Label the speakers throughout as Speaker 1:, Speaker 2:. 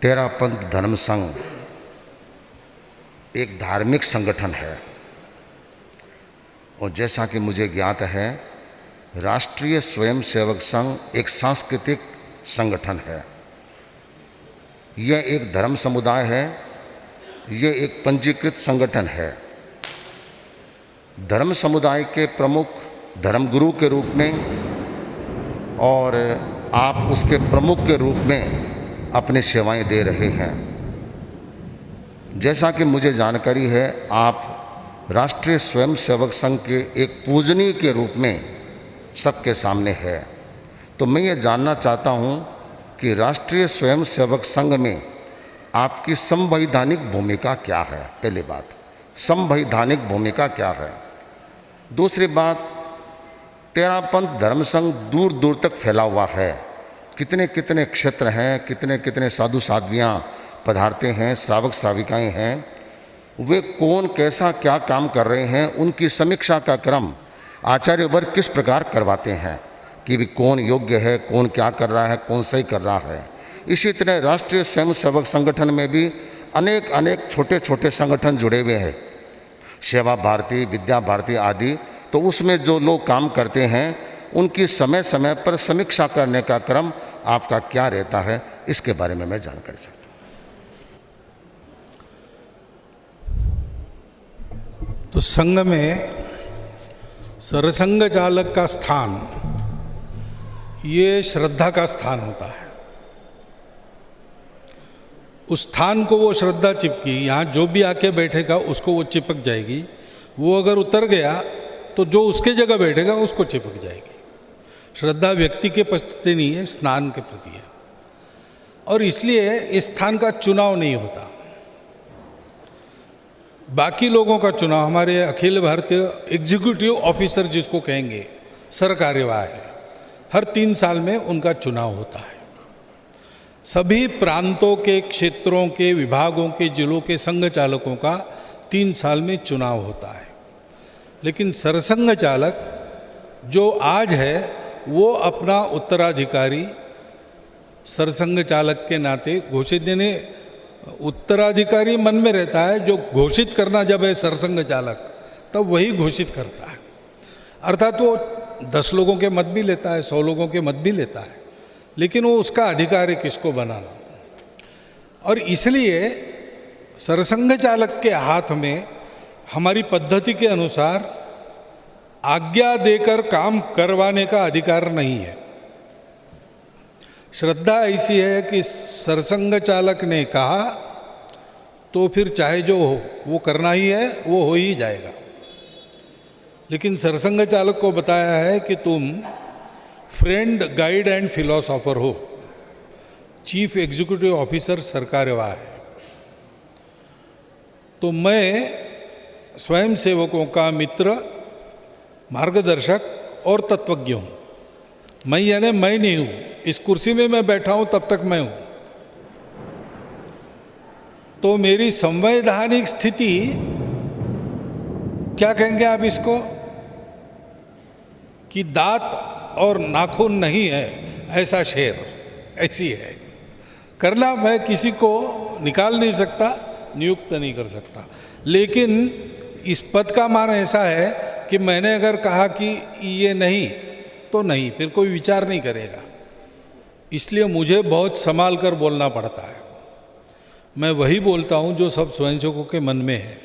Speaker 1: तेरापंथ धर्म संघ एक धार्मिक संगठन है और जैसा कि मुझे ज्ञात है, राष्ट्रीय स्वयंसेवक संघ एक सांस्कृतिक संगठन है। यह एक धर्म समुदाय है, यह एक पंजीकृत संगठन है। धर्म समुदाय के प्रमुख धर्मगुरु के रूप में और आप उसके प्रमुख के रूप में अपनी सेवाएं दे रहे हैं। जैसा कि मुझे जानकारी है, आप राष्ट्रीय स्वयंसेवक संघ के एक पूजनीय के रूप में सबके सामने है। तो मैं ये जानना चाहता हूँ कि राष्ट्रीय स्वयंसेवक संघ में आपकी संवैधानिक भूमिका क्या है। पहली बात, संवैधानिक भूमिका क्या है। दूसरी बात, तेरापंथ धर्म संघ दूर दूर तक फैला हुआ है। कितने कितने क्षेत्र हैं, कितने कितने साधु साध्वियाँ पधारते हैं, श्रावक श्राविकाएँ हैं। वे कौन कैसा क्या काम कर रहे हैं, उनकी समीक्षा का क्रम आचार्य वर्ग किस प्रकार करवाते हैं कि भी कौन योग्य है, कौन क्या कर रहा है, कौन सही कर रहा है। इसी तरह राष्ट्रीय स्वयंसेवक संगठन में भी अनेक अनेक छोटे छोटे संगठन जुड़े हुए हैं, सेवा भारती, विद्या भारती आदि। तो उसमें जो लोग काम करते हैं उनकी समय समय पर समीक्षा करने का क्रम आपका क्या रहता है, इसके बारे में मैं जानकारी चाहता हूँ।
Speaker 2: तो संघ में सरसंघ चालक का स्थान ये श्रद्धा का स्थान होता है। उस स्थान को वो श्रद्धा चिपकी, यहाँ जो भी आके बैठेगा उसको वो चिपक जाएगी। वो अगर उतर गया तो जो उसके जगह बैठेगा उसको चिपक जाएगी। श्रद्धा व्यक्ति के प्रति नहीं है, स्थान के प्रति है। और इसलिए इस स्थान का चुनाव नहीं होता। बाकी लोगों का चुनाव हमारे अखिल भारतीय एग्जीक्यूटिव ऑफिसर जिसको कहेंगे, सरकार्यवाह है, हर 3 साल में उनका चुनाव होता है। सभी प्रांतों के, क्षेत्रों के, विभागों के, जिलों के संघ चालकों का 3 साल में चुनाव होता है। लेकिन सरसंघ चालक जो आज है वो अपना उत्तराधिकारी सरसंघ चालक के नाते घोषित, यानी उत्तराधिकारी मन में रहता है। जो घोषित करना जब है सरसंघ चालक, तब वही घोषित करता है। अर्थात वो 10 लोगों के मत भी लेता है, 100 लोगों के मत भी लेता है, लेकिन वो उसका अधिकार है किसको बनाना। और इसलिए सरसंघ चालक के हाथ में हमारी पद्धति के अनुसार आज्ञा देकर काम करवाने का अधिकार नहीं है। श्रद्धा ऐसी है कि सरसंघ चालक ने कहा तो फिर चाहे जो हो वो करना ही है, वो हो ही जाएगा। लेकिन सरसंघ चालक को बताया है कि तुम फ्रेंड, गाइड एंड फिलोसोफर हो। चीफ एग्जीक्यूटिव ऑफिसर सरकार्यवाह है। तो मैं स्वयंसेवकों का मित्र, मार्गदर्शक और तत्वज्ञ हूँ। मैं यानी मैं नहीं हूँ, इस कुर्सी में मैं बैठा हूँ तब तक मैं हूँ। तो मेरी संवैधानिक स्थिति क्या कहेंगे आप इसको, कि दांत और नाखून नहीं है ऐसा शेर, ऐसी है। करना मैं किसी को निकाल नहीं सकता, नियुक्त नहीं कर सकता। लेकिन इस पद का मान ऐसा है कि मैंने अगर कहा कि ये नहीं तो नहीं, फिर कोई विचार नहीं करेगा। इसलिए मुझे बहुत संभाल कर बोलना पड़ता है। मैं वही बोलता हूँ जो सब स्वयंसेवकों के मन में है।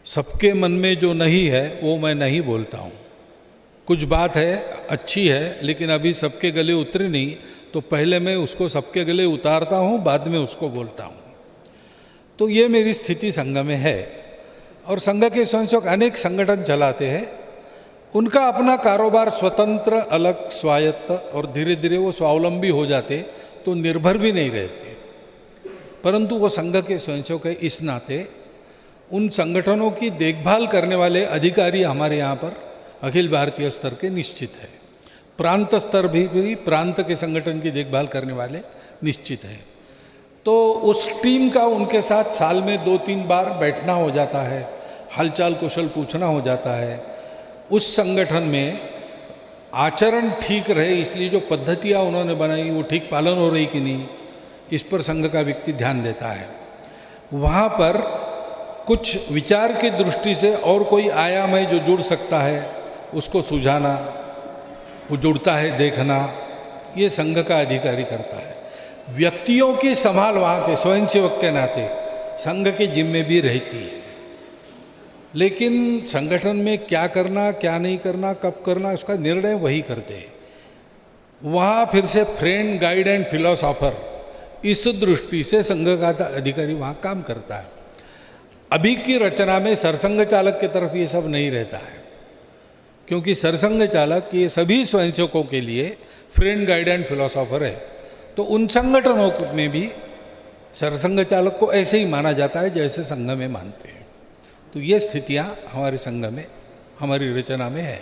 Speaker 2: सबके मन में जो नहीं है वो मैं नहीं बोलता हूँ। कुछ बात है अच्छी है, लेकिन अभी सबके गले उतरी नहीं, तो पहले मैं उसको सबके गले उतारता हूँ, बाद में उसको बोलता हूँ। तो ये मेरी स्थिति संघ में है। और संघ के स्वयंसेवक अनेक संगठन चलाते हैं। उनका अपना कारोबार स्वतंत्र, अलग, स्वायत्त, और धीरे धीरे वो स्वावलंबी हो जाते, तो निर्भर भी नहीं रहते। परंतु वो संघ के स्वयंसेवक है, इस नाते उन संगठनों की देखभाल करने वाले अधिकारी हमारे यहाँ पर अखिल भारतीय स्तर के निश्चित है। प्रांत स्तर भी प्रांत के संगठन की देखभाल करने वाले निश्चित हैं। तो उस टीम का उनके साथ साल में 2-3 बार बैठना हो जाता है, हालचाल कुशल पूछना हो जाता है। उस संगठन में आचरण ठीक रहे, इसलिए जो पद्धतियाँ उन्होंने बनाई वो ठीक पालन हो रही कि नहीं, इस पर संघ का व्यक्ति ध्यान देता है। वहाँ पर कुछ विचार की दृष्टि से और कोई आयाम है जो जुड़ सकता है, उसको सुझाना, वो जुड़ता है देखना, ये संघ का अधिकारी करता है। व्यक्तियों की संभाल वहाँ के स्वयंसेवक के नाते संघ की जिम्मे भी रहती है, लेकिन संगठन में क्या करना क्या नहीं करना कब करना उसका निर्णय वही करते हैं। वहाँ फिर से फ्रेंड गाइड एंड फिलोसॉफर इस दृष्टि से संघ का अधिकारी वहाँ काम करता है। अभी की रचना में सरसंघ चालक की तरफ ये सब नहीं रहता है, क्योंकि सरसंघ चालक ये सभी स्वयंसेवकों के लिए फ्रेंड गाइड एंड फिलोसॉफर है। तो उन संगठनों में भी सरसंघ चालक को ऐसे ही माना जाता है जैसे संघ में मानते हैं। तो ये स्थितियाँ हमारे संघ में, हमारी रचना में है।